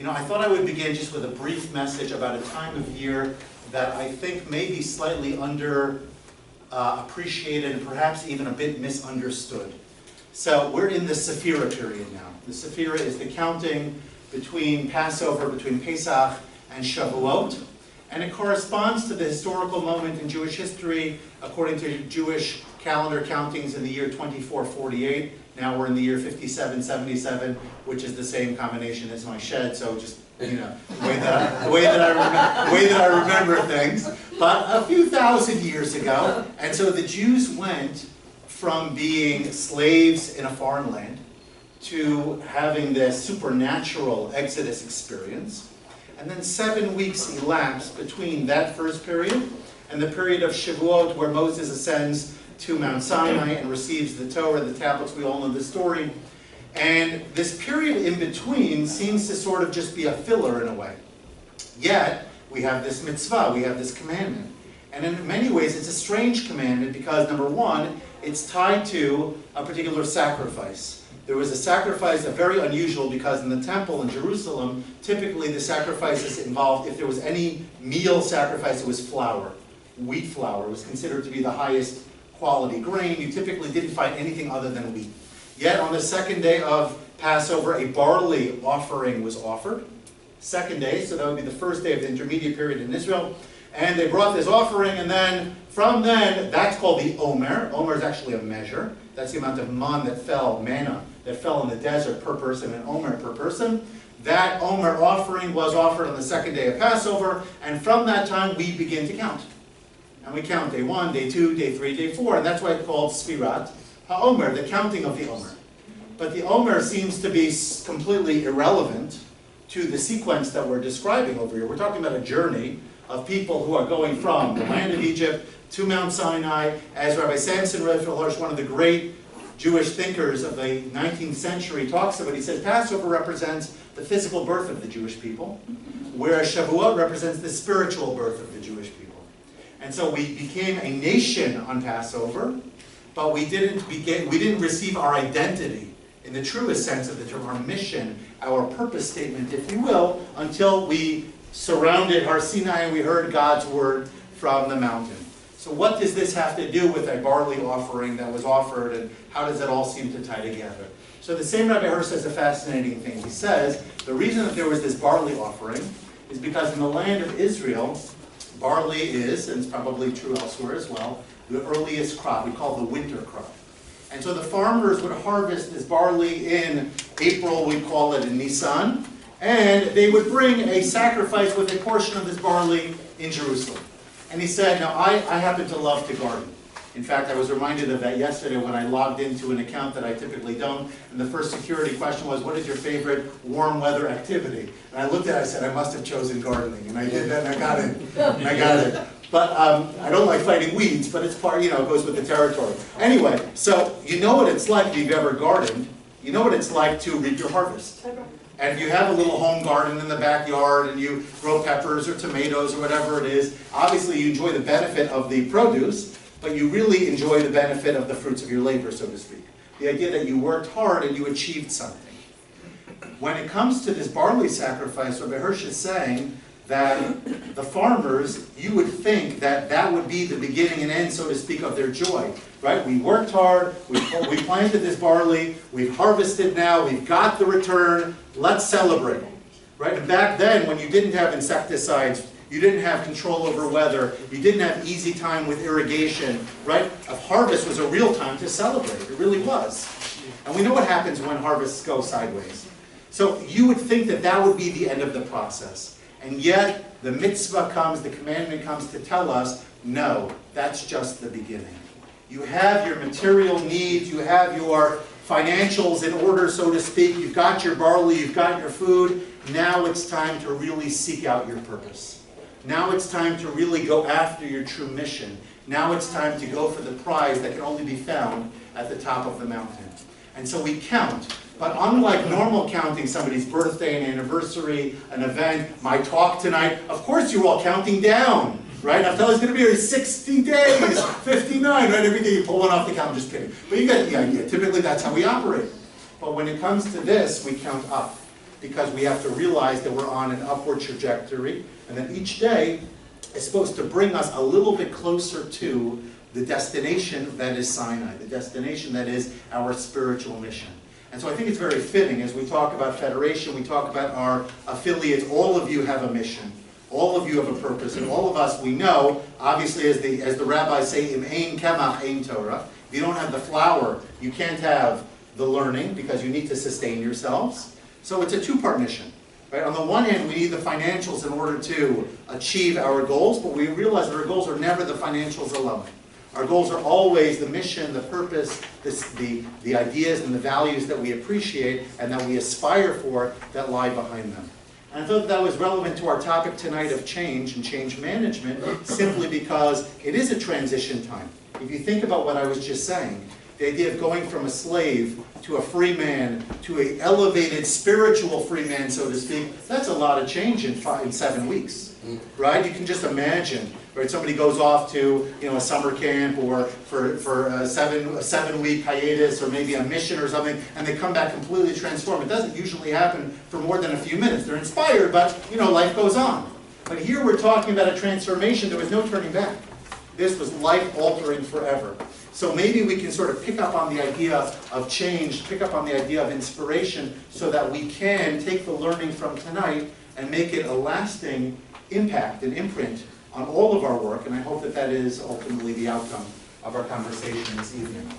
I thought I would begin just with a brief message about a time of year that I think may be slightly appreciated and perhaps even a bit misunderstood. So we're in the Sefirah period now. The Sefirah is the counting between Passover, between Pesach and Shavuot, and it corresponds to the historical moment in Jewish history according to Jewish calendar countings in the year 2448. Now we're in the year 5777, which is the same combination as my shed, so just, the way that I remember things. But a few thousand years ago, and so the Jews went from being slaves in a foreign land to having this supernatural Exodus experience. And then 7 weeks elapsed between that first period and the period of Shavuot, where Moses ascends to Mount Sinai and receives the Torah, the tablets. We all know the story. And this period in between seems to sort of just be a filler in a way. Yet, we have this mitzvah, we have this commandment. And in many ways, it's a strange commandment because, number one, it's tied to a particular sacrifice. There was a sacrifice, very unusual, because in the temple in Jerusalem, typically the sacrifices involved, if there was any meal sacrifice, it was flour, wheat flour. It was considered to be the highest quality grain. You typically didn't find anything other than wheat. Yet on the second day of Passover, a barley offering was offered. Second day, so that would be the first day of the intermediate period in Israel. And they brought this offering, and then from then, that's called the Omer. Omer is actually a measure. That's the amount of manna that fell in the desert per person, and Omer per person. That Omer offering was offered on the second day of Passover, and from that time we begin to count. And we count day 1, day 2, day 3, day 4, and that's why it's called Sefirah HaOmer, the counting of the Omer. But the Omer seems to be completely irrelevant to the sequence that we're describing over here. We're talking about a journey of people who are going from the land of Egypt to Mount Sinai. As Rabbi Samson Raphael, one of the great Jewish thinkers of the 19th century, talks about, he says Passover represents the physical birth of the Jewish people, whereas Shavuot represents the spiritual birth of the Jewish people. And so we became a nation on Passover, but we didn't receive our identity in the truest sense of the term, our mission, our purpose statement, if you will, until we surrounded Har Sinai and we heard God's word from the mountain. So what does this have to do with a barley offering that was offered, and how does it all seem to tie together? So the same Rabbi Hur says a fascinating thing. He says the reason that there was this barley offering is because in the land of Israel, barley is, and it's probably true elsewhere as well, the earliest crop. We call it the winter crop. And so the farmers would harvest this barley in April, we call it in Nisan, and they would bring a sacrifice with a portion of this barley in Jerusalem. And he said, now I happen to love to garden. In fact, I was reminded of that yesterday when I logged into an account that I typically don't, and the first security question was, what is your favorite warm weather activity? And I looked at it, I said, I must have chosen gardening. And I did that, and I got it. But I don't like fighting weeds, but it's part, it goes with the territory. Anyway, so you know what it's like if you've ever gardened. You know what it's like to reap your harvest. And if you have a little home garden in the backyard and you grow peppers or tomatoes or whatever it is, obviously you enjoy the benefit of the produce, but you really enjoy the benefit of the fruits of your labor, so to speak. The idea that you worked hard and you achieved something. When it comes to this barley sacrifice, Rabbi Hirsch is saying that the farmers, you would think that that would be the beginning and end, so to speak, of their joy. Right? We worked hard, we planted this barley, we've harvested now, we've got the return, let's celebrate. Right? And back then, when you didn't have insecticides, you didn't have control over weather, you didn't have easy time with irrigation, right? A harvest was a real time to celebrate. It really was. And we know what happens when harvests go sideways. So you would think that that would be the end of the process. And yet, the mitzvah comes, the commandment comes to tell us, no, that's just the beginning. You have your material needs, you have your financials in order, so to speak. You've got your barley, you've got your food. Now it's time to really seek out your purpose. Now it's time to really go after your true mission. Now it's time to go for the prize that can only be found at the top of the mountain. And so we count. But unlike normal counting, somebody's birthday, an anniversary, an event, my talk tonight, of course you're all counting down. Right? I'm telling you, it's going to be here 60 days, 59, right? Every day you pull one off the calendar, just kidding. But you get the idea. Typically that's how we operate. But when it comes to this, we count up. because we have to realize that we're on an upward trajectory, and that each day is supposed to bring us a little bit closer to the destination that is Sinai, the destination that is our spiritual mission. And so I think it's very fitting, as we talk about Federation, we talk about our affiliates, all of you have a mission. All of you have a purpose, and all of us, we know, obviously, as the rabbis say, im ein kemach ein Torah. If you don't have the flour, you can't have the learning, because you need to sustain yourselves. So it's a two-part mission. Right? On the one hand, we need the financials in order to achieve our goals, but we realize that our goals are never the financials alone. Our goals are always the mission, the purpose, the ideas and the values that we appreciate and that we aspire for that lie behind them. And I thought that was relevant to our topic tonight of change and change management, simply because it is a transition time. If you think about what I was just saying, the idea of going from a slave to a free man, to an elevated spiritual free man, so to speak, that's a lot of change in 7 weeks, right? You can just imagine, right? Somebody goes off to a summer camp or for a seven-week hiatus or maybe a mission or something, and they come back completely transformed. It doesn't usually happen for more than a few minutes. They're inspired, but life goes on. But here we're talking about a transformation. There was no turning back. This was life-altering forever. So maybe we can sort of pick up on the idea of change, pick up on the idea of inspiration, so that we can take the learning from tonight and make it a lasting impact and imprint on all of our work. And I hope that that is ultimately the outcome of our conversation this evening.